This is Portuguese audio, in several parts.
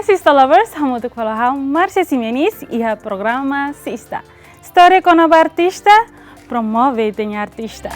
Olá, Sista Lovers! Vamos falar Márcia Simenis e o programa Sista. História com nova artista, promove tem artista.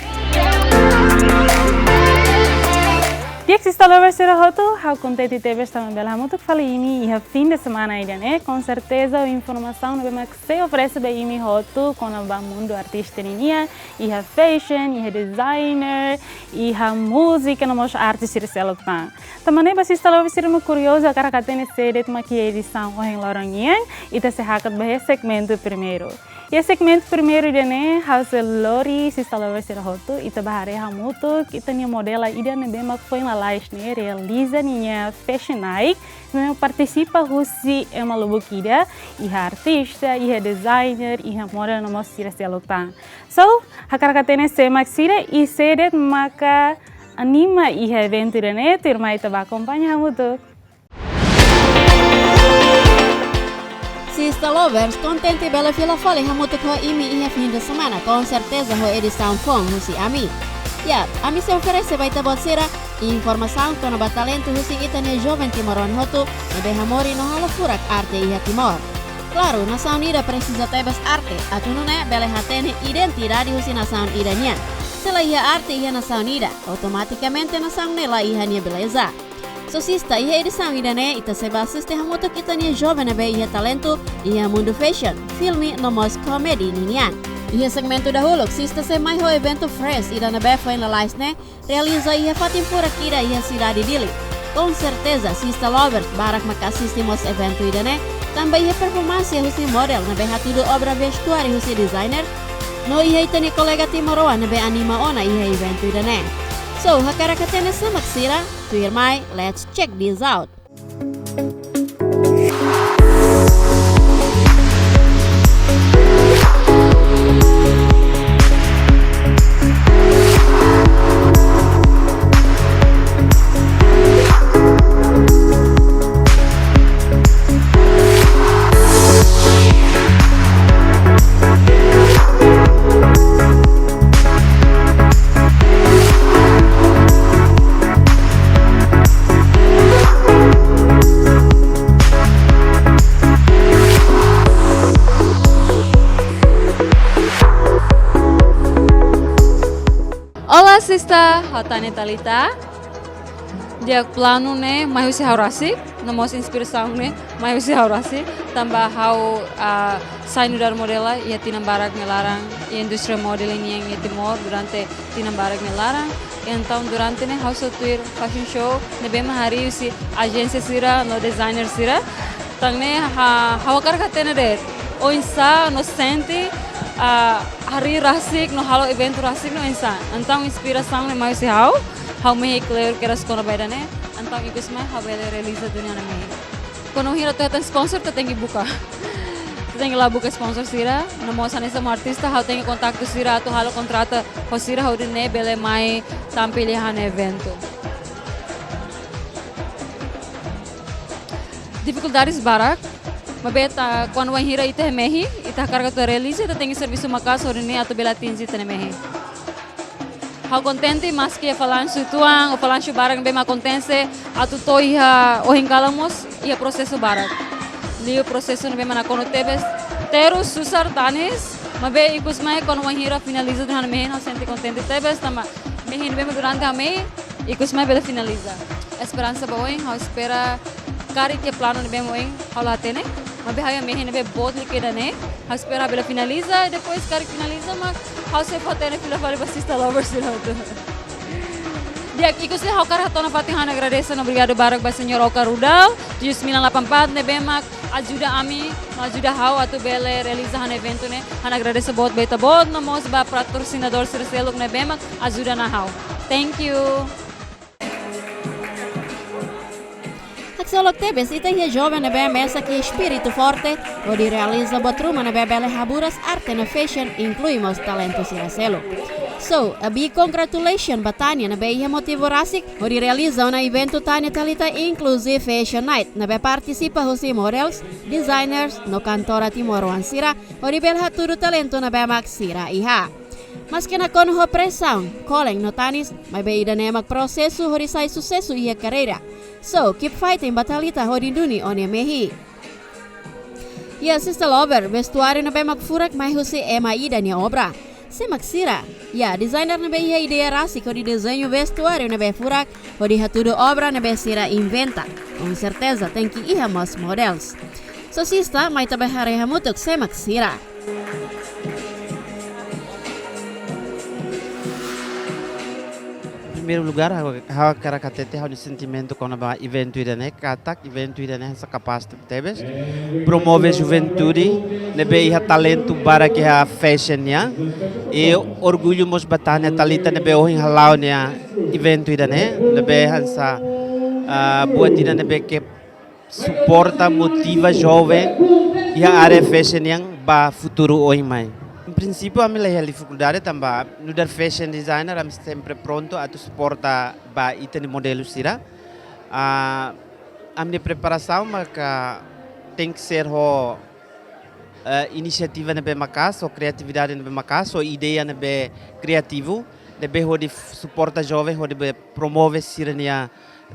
Dia Sista Lovers será roto, how contente teve também bela muito falar ini e fim de semana ainda, né? Com certeza a informação não vai se oferece bem ini roto com o mundo artista ninia e a fashion, e a designer, e a música, não mostra arte se recebe tá. Também é Sista Lovers ser muito curioso, cara que tem série de uma edição em Lorangian e tá se hakat bem segmento primeiro. E o segmento primeiro de né, house Lori Sista Lovers será roto e tá bahare hamuto kita nia modela ida ne bem mak foi na live né realiza nia fashion night né participa husi ema lubukida e a artista e a designer e a model no mostra se aloktan. So hakarakatene se maksira e sedet maka anima e evento de né turma ita ba acompanha hamuto. Sista Lovers, contente bela fila fole hamuto ko imi e fim de semana, com certeza ho edição fom husi ami. Ami se oferece baita botsira informação com o talento husi itania jovem timoron hotu, nebe hamori no hala furak arte e timor. Claro, nação unida precisa tebas arte, atu nune bela hatene identidade husi nação idania. Sela ia arte e nação unida, automaticamente nação nela e hanya beleza. So sista, ia edição idane ita se basis de hamuto kita nia jovem nebe ia talento ia mundo fashion, filme nomos comedy ninian. Ia segmento dahulu, sista se mai ho evento fresh ida nebe finalize ne realiza ia fatim pura kira ia cidade dili. Com certeza, Sista Lovers barak makasistimos evento idane também ia performance husi model nebe hatudo obra vestuário husi designer no ia itani kolega timoroa nebe anima ona ia evento idane. So, hakarakatene semak sira, tuirmai, let's check this out. Olá, Sista, Hotane Talita. Dia plano né, mais se haurasi, namos inspiração né, mais se haurasi. Tambah hau sainu dar modela, ia tinam barak melarang, ia industri modeling yang timor durante tinam barak melarang. Então durante né, hau sotuir fashion show, nebe mahari usi agência sira, no designer sira. Tang né, hau kar katene det, o insa no senti. Hari rasik no halo evento rasik no insan antang inspiração ne mais how me clear que as kono beda ne antang ikus mai how bela realiza dunia na me kono hira to sponsor to tengi buka to tengi la buka sponsor sira no mo sane sama artista how tengi kontakto sira to halo kontrata ho sira how ne bele mai tampil han evento dificuldades barak mabeta quando vai hira ite mehi ita carga to realize ita tem serviço makas orine ato bela tinzi tene mehi how contente mas que falan sutuang o falan barang be ma contente ato to iha o hingalamos ia processo barak li o processo be mana kono tebes teru susar tanis mabe ikus mai quando vai hira finaliza durante mehi no sente contente tebes tama mehi be durante a mehi ikus mai bela finaliza esperança boa how espera cari que plano ne be moing how latene mabe haya mehi nebe बहुत लिखे डने हस्पेरा बेला finaliza e depois cari finaliza mas how se fatene fila vale Sista Lovers sila to dia ikut se how kar hatona fatihana agradece no obrigado barak ba senhor Ocar Rudal 7984 nebe mak ajuda ami ajuda how atu bele realiza han evento ne han agradece बहुत beta बहुत no mos ba patrocinador serselok nebe mak ajuda na how thank you. Solok tebes ita ia jovem nebe mesa que espírito forte, onde realiza botruma nebe bele haburas arte na fashion, incluímos talento siracelo. So, a big congratulations batania nebe ia motivo rasik, onde realiza um evento tanya talita inclusive fashion night, nebe participa husi models, designers, no cantora timoroan sira, onde bele haturu talento nebe mak sira iha. Maski na kon ho pressão, koleng no tanis, may beida na magproseso horisay sucesso iya carreira. So, keep fighting batalita hodinduni on mehi. Ya, Sister Lover, vestuário na be magfurak may husi MI dan ya obra. Se magsira, ya, designer na be iya ideia rasi ko di desenho vestuário na be furak, o di hatudo obra na be sira inventa. Com certeza tem que iha mas models. So, sista, may tabahari hamutok se magsira. Em primeiro lugar, há caracatete há um sentimento com a evento irane, katak evento irane essa capacita tebes, promove juventude, nebe iha talento para que a fashion ya, e orgulho mos batanya talita nebe ohin halau nia evento irane, nebe hansa buat irane nebe que suporta, motiva jovem e a área fashion yang ba futuro ohin mai. Em princípio, a minha dificuldade também, no dar fashion designer, eu sempre pronto a suportar para item modelo sira. A minha preparação, mas tem que ser iniciativa na bem casa, ou criatividade na bem casa, ou ideia na bem criativo, na bem onde suporta jovem, onde promove sirania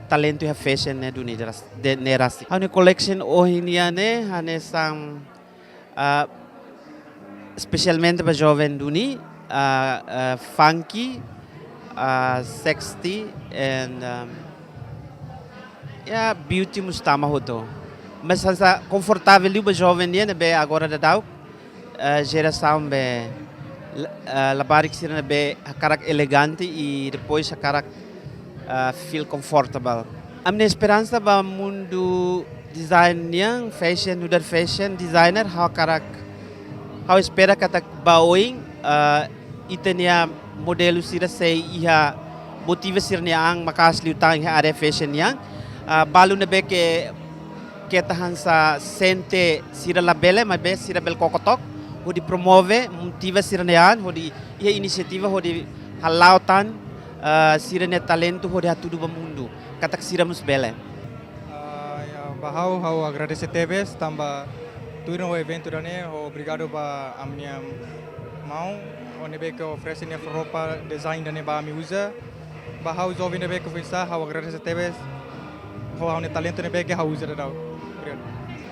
talento e fashion né do nerasi. A minha collection hoje né, a nessa especialmente para jovem duni, funky, sexy, and beauty mustama hoto. Mas essa confortável para jovem dia, né, agora da dau, geração be labarik sira be karak elegante e depois a karak feel comfortable. A minha esperança para mundo design yang fashion, nudar fashion designer, how karak How espera kata baoing itania modelo sira sei iha motiva sirnia ang makasli utang iha area fashion yang balu na be que tahan sa sente sira labele mas be sira bel kokotok ho di promove motiva sirnia ho di iha inisiativa ho di halautan sirnia talento ho di hatudu ba mundo katak sira mus bele bahau hau agradecer TVs tamba tudo o evento dane, obrigado para a minha mão, onde be que oferece minha roupa design dane para me usa, bahau jovem be que fez hau agradecer TVs, hau ne talento be que hau usa dau.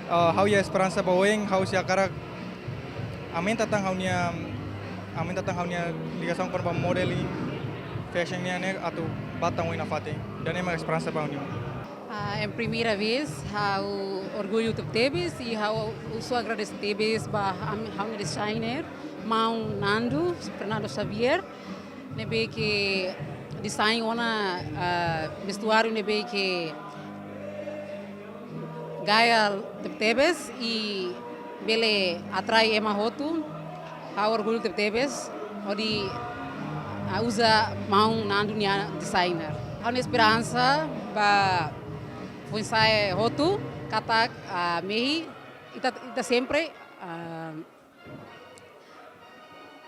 Hau ya esperança baoing, hau sia cara amin tatang hau nia ligação com modeling fashion ne atau batang wina fate, dane mais esperança baoing. É a primeira vez o orgulho de Tebes e eu sou agradeço Tebes para o designer Mau Nando Fernando Xavier nebe que design ona vestuário nebe que gaya de Tebes e bele atrai ema hotu o orgulho de Tebes onde usa Mau Nando nia designer a esperança para Foi saya hotu katak mehi ita sempre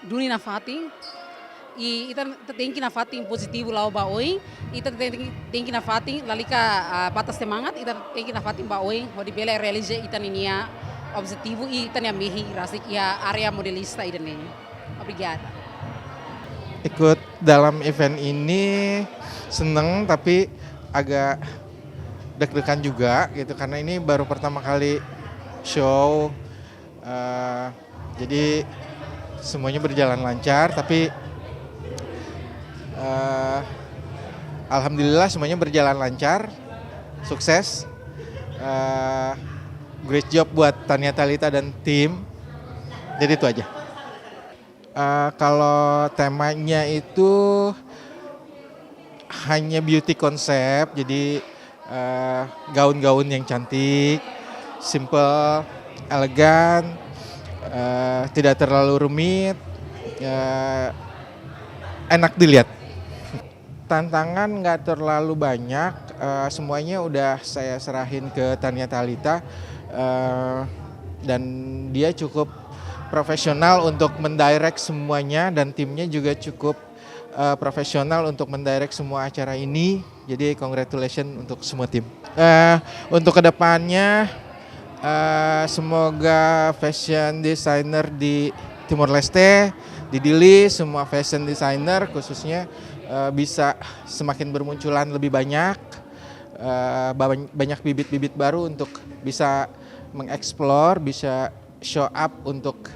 duni na fating e ita tem que na fating positivo lá o baoi ita tem que na fating lalika batas semangat ita tem que na fating baoi hodi bela realize ita ninia objetivo e ita nia mehi rasik ya area modelista idane. Obrigada. Ikut dalam event ini seneng tapi agak deg-degan juga gitu karena ini baru pertama kali show, jadi semuanya berjalan lancar tapi alhamdulillah semuanya berjalan lancar, sukses, great job buat Tania Talita dan tim, jadi itu aja. Kalau temanya itu hanya beauty konsep, jadi gaun-gaun yang cantik, simple, elegan, tidak terlalu rumit, enak dilihat. Tantangan nggak terlalu banyak, semuanya udah saya serahin ke Tania Talita dan dia cukup profesional untuk mendirect semuanya dan timnya juga cukup profesional untuk mendirect semua acara ini. Jadi congratulations untuk semua tim. Untuk kedepannya semoga fashion designer di Timor Leste, di Dili, semua fashion designer khususnya bisa semakin bermunculan lebih banyak, banyak bibit-bibit baru untuk bisa mengeksplor, bisa show up untuk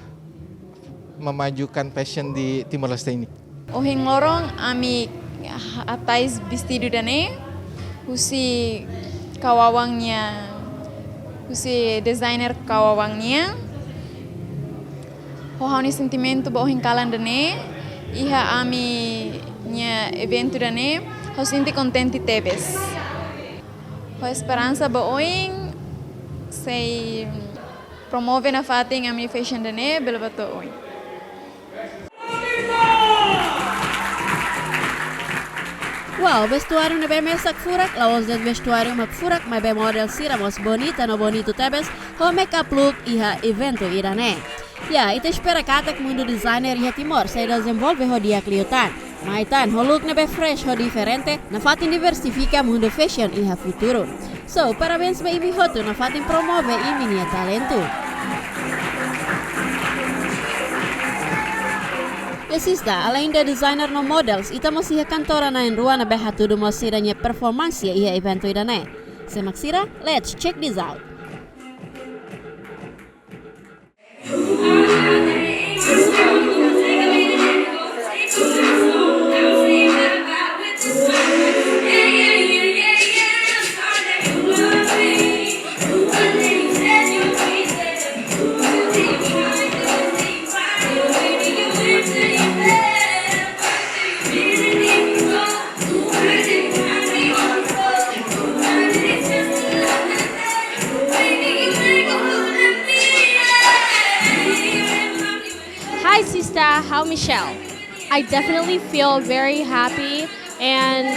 memajukan fashion di Timor Leste ini. Ohing lorong ami atais vestido dane, husi kawawangnya, husi desainer kawawangnya, hohauni sentimento ba ohing kalan dane, iha ami nya evento dane, ho sinti contenti tebes. Ho esperança ba ohing sei promove na fating ami fashion dane, belabato ohing. Wow, vestuário na bem sak furak, lawas dan vestuário mak furak, mas bem model sira mos bonita no bonito tebes, ho makeup look iha evento irane. Ya, ita espera katak mundo designer iha Timor, se desenvolve ho dia kliutan. Maitan, ho look na be fresh, ho diferente, na fatin diversifica mundo fashion iha futuro. So, parabéns ba imi hotu, na fatin promove imi nia talento. Sista, além da designer no models, ita masih kantora na rua na behatu do mosiranya performance iha evento idane. Semak sira, let's check this out. Hi, Sista. How Michelle? I definitely feel very happy and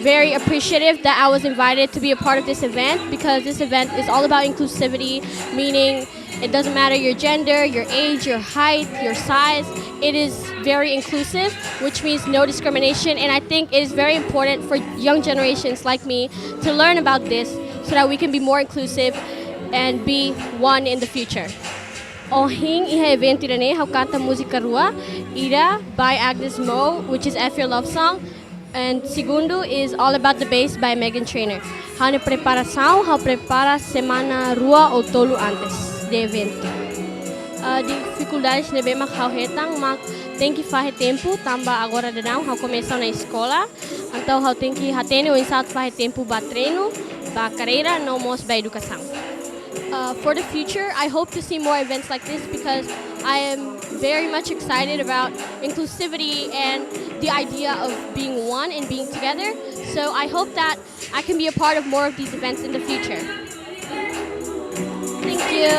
very appreciative that I was invited to be a part of this event, because this event is all about inclusivity, meaning it doesn't matter your gender, your age, your height, your size. It is very inclusive, which means no discrimination, and I think it is very important for young generations like me to learn about this so that we can be more inclusive and be one in the future. Ohing iha evento irane hau canta música rua ira by Agnes Mo, which is F Your Love Song, and segundo is All About the Bass by Megan Trainor. Hau ne preparação, hau prepara semana rua ou tolo antes de evento. Dificuldades nebe mak hau hetang mak tem que fazer tempo tamba agora de não hau começar na escola, então hau tem que hatene o insato fazer tempo ba treino, ba carreira, não mos ba educação. For the future, I hope to see more events like this, because I am very much excited about inclusivity and the idea of being one and being together. So I hope that I can be a part of more of these events in the future. Thank you.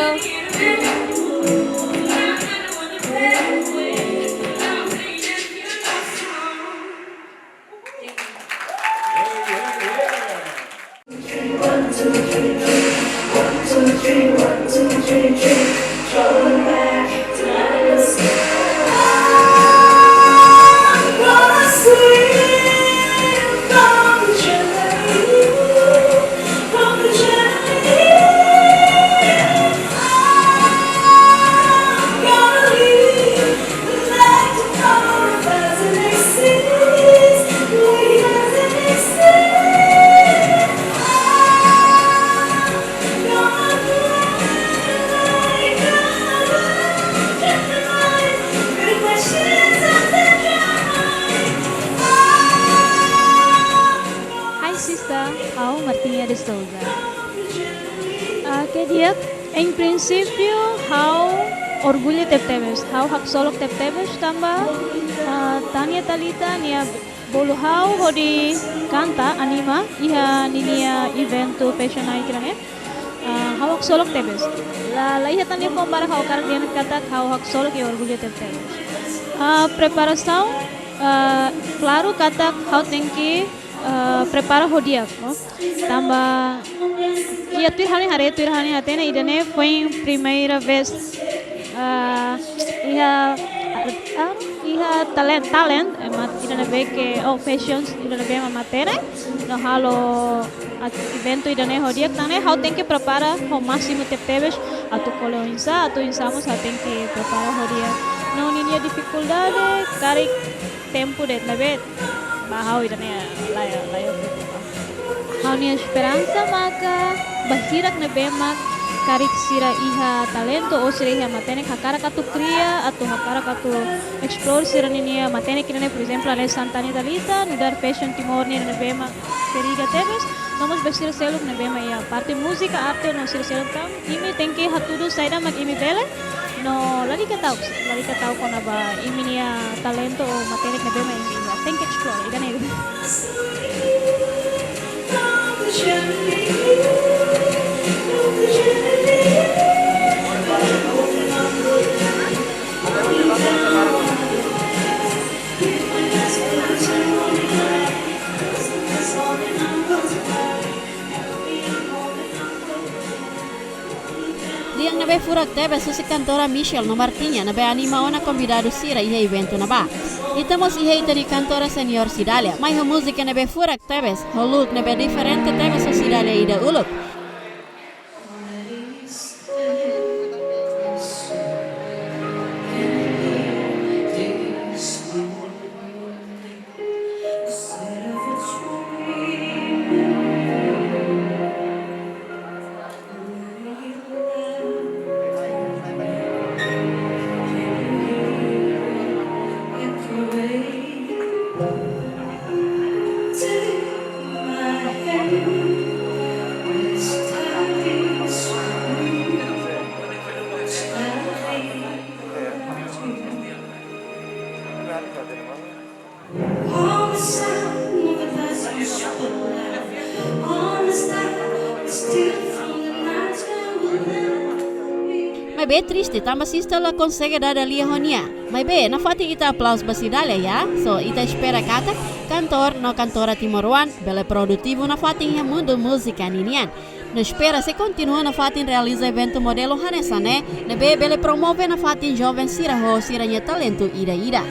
De Souza. Kedia, em princípio, how orgulho tebes, how hak solok tebes tambah Tania Talita nia bolu how hodi kanta anima iha ninia evento fashion aikirane how hak solok tebes. La iha tania compara how kardian kata how hak solok e orgulho tebes. Preparação, claro kata how tem que prepara hodia, no? Tamba ia tuirhani hatena idane foi primeira vez iha talent idane ve que fashions idane ve matera no halo evento idane hodia tane how tem que prepara ao máximo tebes atu coleo insa, atu insamos tem que preparar dia. Não ninha dificuldade, cari tempo de navet, bahau idane layo. Hau nia esperança maka bahirak na bemak karik sira iha talento o sira iha matene hakara katu cria atau hakara katu explore sira ninia matene kinane por exemplo ale Santani Talita nudar fashion timor ni na bemak periga tebes nomos besira seluk na bema ia parte música arte no sira seluk tam imi tenke hatudu saida mak imi bele no lagi ka tau kona ba imi nia talento o matene na bema imi tenke explore idane Liang nabe furak tebe susi cantora Michelle no Martinha nabe anima ona convidado sira ihe evento naba. Itamos ihe itani cantora senior Sidalia. Mai ho música nabe furak tebes, ho look nabe diferente tebes so Sidalia ida uluk. Mas bem triste, também assista ela consegue dar ali a Ronia. Mas bem, na fati ita aplausos basidalia ya. So ita espera kata cantor no cantora timoruan bele produtivo na fati ya mundo música ninian. No espera se continua na fati realiza evento modelo hanesane, ne bele promove na fati jovem siraho siranya talento ida.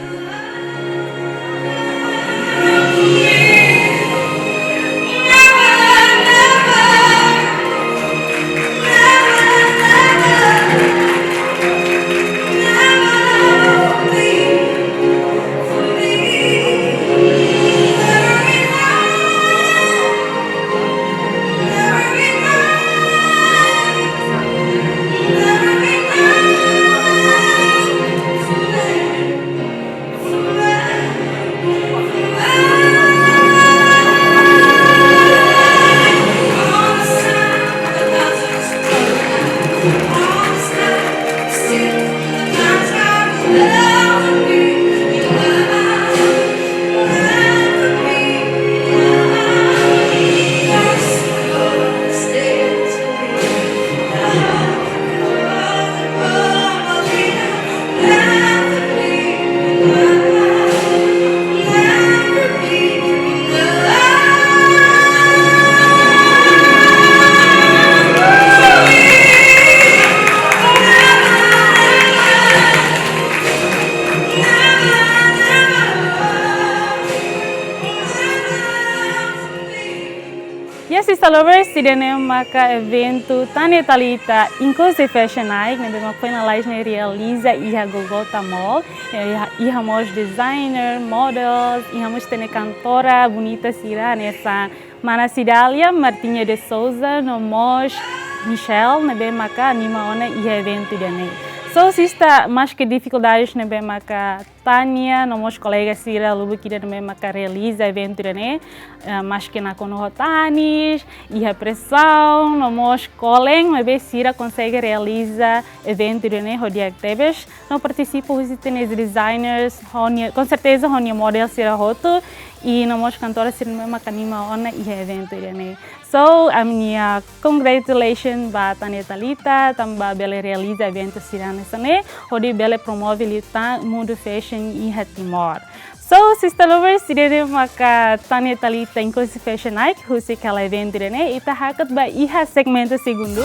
Lovers sidene maka evento Tanya Talita Inclusive Fashion Night na bema finalize na realiza iha Golgota Mall iha mos designer models iha mos tene cantora bonita sira nessa mana Sidalia Martinha de Souza no mos Michelle na bema ka anima ona iha evento dane. So sista mais que dificuldades na bema ka Tanya, nomos colegas sira lubu kida na bema ka realiza evento dane, mais que na conotanis, e a pressão, nomos coleng, mas sira consegue realizar evento dane rodia tebes, não participa os designers, com certeza honia model sira roto e nomos cantora sira na bema ka anima ona e evento dane. So, a minha congratulations ba Tanya Talita, tamba bela realiza evento sira nessa né, onde bela promove lita mundo fashion e Timor. So, sister lovers, sidene maka Tanya Talita Inclusive Fashion Night, husi kala evento dene, ita hakat ba iha segmento segundo.